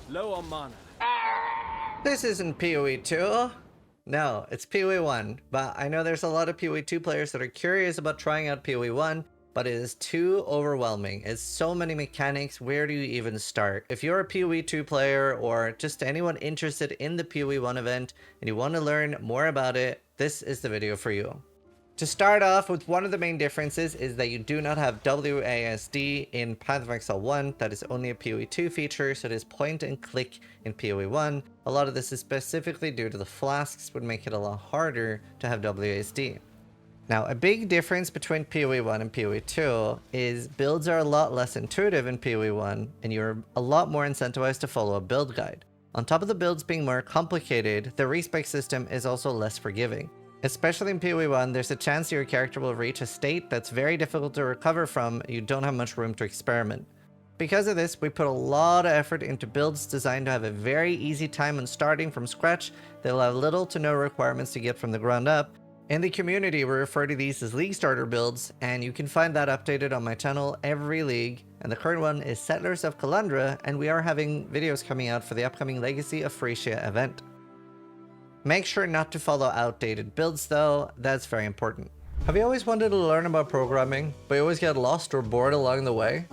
Low on mana. This isn't POE2. No, it's POE1, but I know there's a lot of POE2 players that are curious about trying out POE1, but it is too overwhelming. It's so many mechanics, where do you even start? If you're a POE2 player or just anyone interested in the POE1 event and you want to learn more about it, this is the video for you. To start off with, one of the main differences is that you do not have WASD in Path of Exile 1. That is only a POE2 feature, so it is point and click in POE1. A lot of this is specifically due to the flasks, would make it a lot harder to have WASD. Now, a big difference between POE1 and POE2 is builds are a lot less intuitive in POE1, and you're a lot more incentivized to follow a build guide. On top of the builds being more complicated, the respec system is also less forgiving. Especially in POE1, there's a chance your character will reach a state that's very difficult to recover from, and you don't have much room to experiment. Because of this, we put a lot of effort into builds designed to have a very easy time when starting from scratch. They'll have little to no requirements to get from the ground up. In the community, we refer to these as league starter builds, and you can find that updated on my channel every league. And the current one is Settlers of Kalandra, and we are having videos coming out for the upcoming Legacy of Frisia event. Make sure not to follow outdated builds though, that's very important. Have you always wanted to learn about programming, but you always get lost or bored along the way?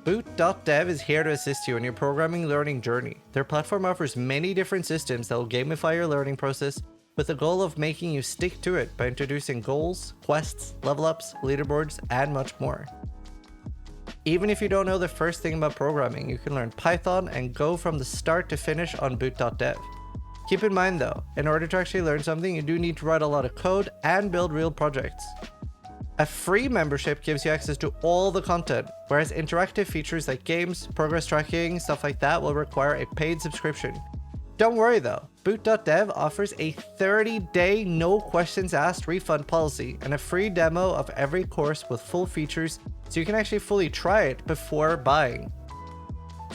Boot.dev is here to assist you in your programming learning journey. Their platform offers many different systems that will gamify your learning process with the goal of making you stick to it by introducing goals, quests, level ups, leaderboards, and much more. Even if you don't know the first thing about programming, you can learn Python and go from the start to finish on boot.dev. Keep in mind though, in order to actually learn something, you do need to write a lot of code and build real projects. A free membership gives you access to all the content, whereas interactive features like games, progress tracking, stuff like that will require a paid subscription. Don't worry though, boot.dev offers a 30-day no questions asked refund policy and a free demo of every course with full features, so you can actually fully try it before buying.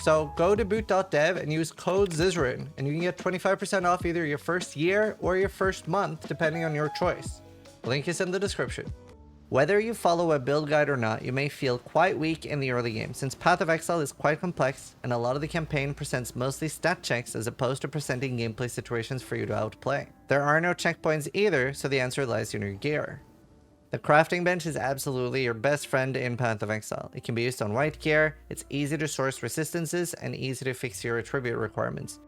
So go to boot.dev and use code Zizaran, and you can get 25% off either your first year or your first month, depending on your choice. Link is in the description. Whether you follow a build guide or not, you may feel quite weak in the early game, since Path of Exile is quite complex, and a lot of the campaign presents mostly stat checks as opposed to presenting gameplay situations for you to outplay. There are no checkpoints either, so the answer lies in your gear. The crafting bench is absolutely your best friend in Path of Exile. It can be used on white gear, it's easy to source resistances, and easy to fix your attribute requirements.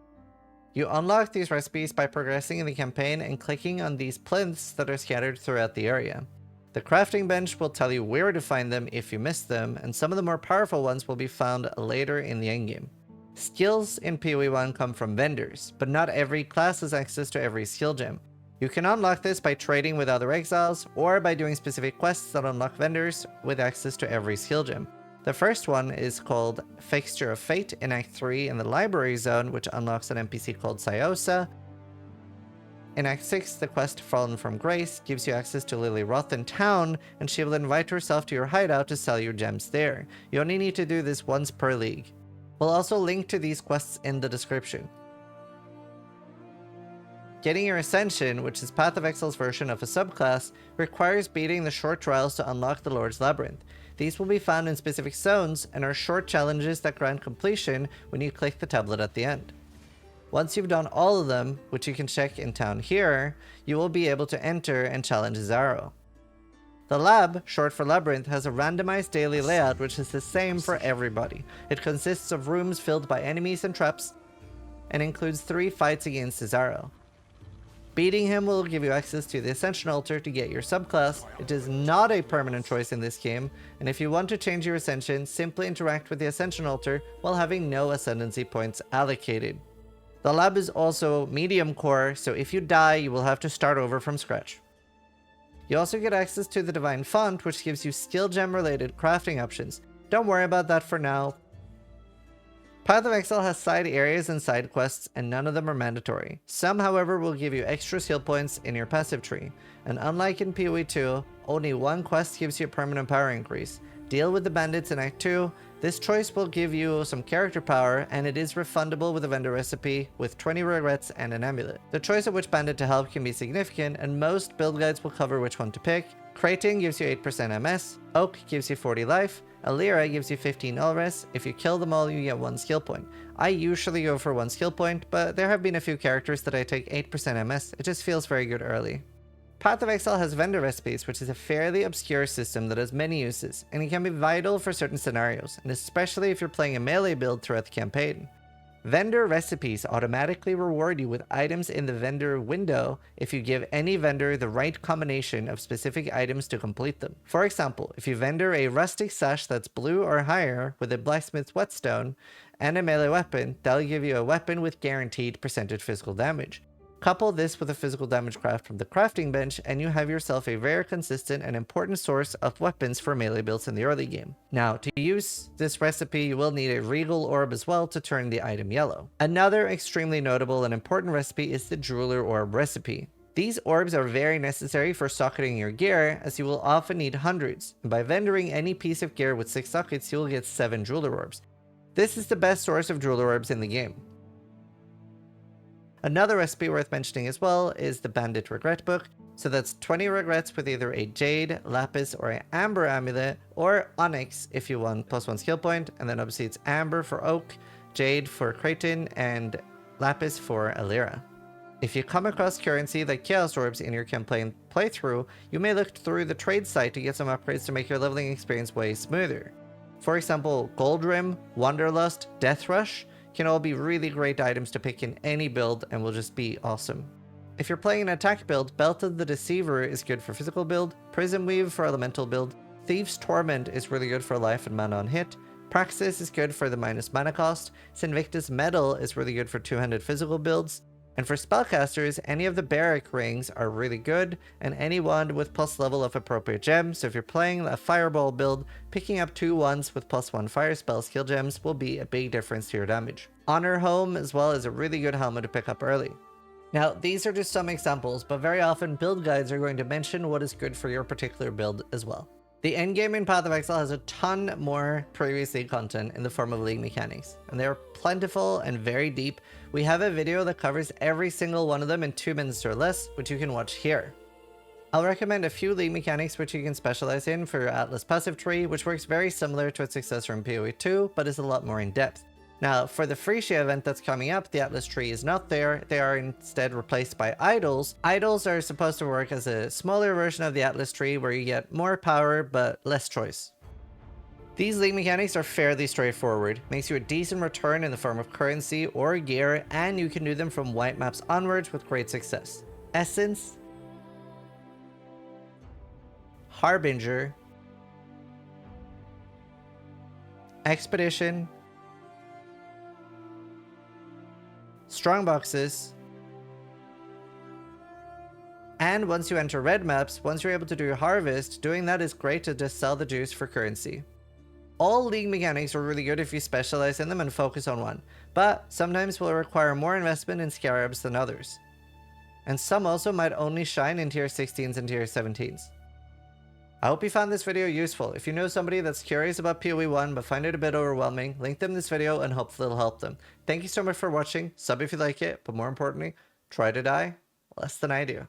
You unlock these recipes by progressing in the campaign and clicking on these plinths that are scattered throughout the area. The crafting bench will tell you where to find them if you miss them, and some of the more powerful ones will be found later in the endgame. Skills in POE1 come from vendors, but not every class has access to every skill gem. You can unlock this by trading with other exiles, or by doing specific quests that unlock vendors with access to every skill gem. The first one is called Fixture of Fate in Act 3 in the Library Zone, which unlocks an NPC called Syosa. In Act 6, the quest Fallen from Grace gives you access to Lily Roth in town, and she will invite herself to your hideout to sell your gems there. You only need to do this once per league. We'll also link to these quests in the description. Getting your Ascension, which is Path of Exile's version of a subclass, requires beating the short trials to unlock the Lord's Labyrinth. These will be found in specific zones and are short challenges that grant completion when you click the tablet at the end. Once you've done all of them, which you can check in town here, you will be able to enter and challenge Zaro. The lab, short for Labyrinth, has a randomized daily layout which is the same for everybody. It consists of rooms filled by enemies and traps, and includes 3 fights against Zaro. Beating him will give you access to the Ascension Altar to get your subclass. It is not a permanent choice in this game, and if you want to change your Ascension, simply interact with the Ascension Altar while having no Ascendancy points allocated. The lab is also medium core, so if you die, you will have to start over from scratch. You also get access to the Divine Font, which gives you skill gem related crafting options. Don't worry about that for now. Path of Exile has side areas and side quests, and none of them are mandatory. Some, however, will give you extra skill points in your passive tree, and unlike in POE2, only one quest gives you a permanent power increase. Deal with the bandits in Act 2. This choice will give you some character power, and it is refundable with a vendor recipe with 20 regrets and an amulet. The choice of which bandit to help can be significant, and most build guides will cover which one to pick. Crating gives you 8% MS, Oak gives you 40 life, A Lyra gives you 15 all rests. If you kill them all, you get 1 skill point. I usually go for 1 skill point, but there have been a few characters that I take 8% MS. It just feels very good early. Path of Exile has vendor recipes, which is a fairly obscure system that has many uses, and it can be vital for certain scenarios, and especially if you're playing a melee build throughout the campaign. Vendor recipes automatically reward you with items in the vendor window if you give any vendor the right combination of specific items to complete them. For example, if you vendor a rustic sash that's blue or higher with a blacksmith's whetstone and a melee weapon, that'll give you a weapon with guaranteed percentage physical damage. Couple this with a physical damage craft from the crafting bench, and you have yourself a very consistent and important source of weapons for melee builds in the early game. Now, to use this recipe, you will need a regal orb as well to turn the item yellow. Another extremely notable and important recipe is the jeweler orb recipe. These orbs are very necessary for socketing your gear, as you will often need hundreds, and by vendoring any piece of gear with 6 sockets, you will get 7 jeweler orbs. This is the best source of jeweler orbs in the game. Another recipe worth mentioning as well is the Bandit Regret Book. So that's 20 regrets with either a Jade, Lapis, or an Amber Amulet, or Onyx if you want +1 skill point, and then obviously it's Amber for Oak, Jade for Kraton, and Lapis for Alira. If you come across currency like Chaos Orbs in your campaign playthrough, you may look through the trade site to get some upgrades to make your leveling experience way smoother. For example, Gold Rim, Wanderlust, Death Rush can all be really great items to pick in any build and will just be awesome. If you're playing an attack build, Belt of the Deceiver is good for physical build, Prism Weave for elemental build, Thief's Torment is really good for life and mana on hit, Praxis is good for the minus mana cost, Sinvictus Metal is really good for 200 physical builds, and for spellcasters, any of the Barrack rings are really good, and any wand with plus level of appropriate gems. So if you're playing a fireball build, picking up 2 wands with +1 fire spell skill gems will be a big difference to your damage. Honor Home as well is a really good helmet to pick up early. Now, these are just some examples, but very often build guides are going to mention what is good for your particular build as well. The endgame in Path of Exile has a ton more previous league content in the form of league mechanics, and they are plentiful and very deep. We have a video that covers every single one of them in 2 minutes or less, which you can watch here. I'll recommend a few league mechanics which you can specialize in for your Atlas passive tree, which works very similar to its successor in POE2, but is a lot more in depth. Now, for the Frisia event that's coming up, the Atlas tree is not there. They are instead replaced by idols. Idols are supposed to work as a smaller version of the Atlas tree where you get more power but less choice. These league mechanics are fairly straightforward, makes you a decent return in the form of currency or gear, and you can do them from white maps onwards with great success. Essence, Harbinger, Expedition, Strongboxes, and once you enter red maps, once you're able to do Harvest, doing that is great to just sell the juice for currency. All league mechanics are really good if you specialize in them and focus on one, but sometimes will require more investment in scarabs than others. And some also might only shine in tier 16s and tier 17s. I hope you found this video useful. If you know somebody that's curious about POE1 but find it a bit overwhelming, link them this video and hopefully it'll help them. Thank you so much for watching, sub if you like it, but more importantly, try to die less than I do.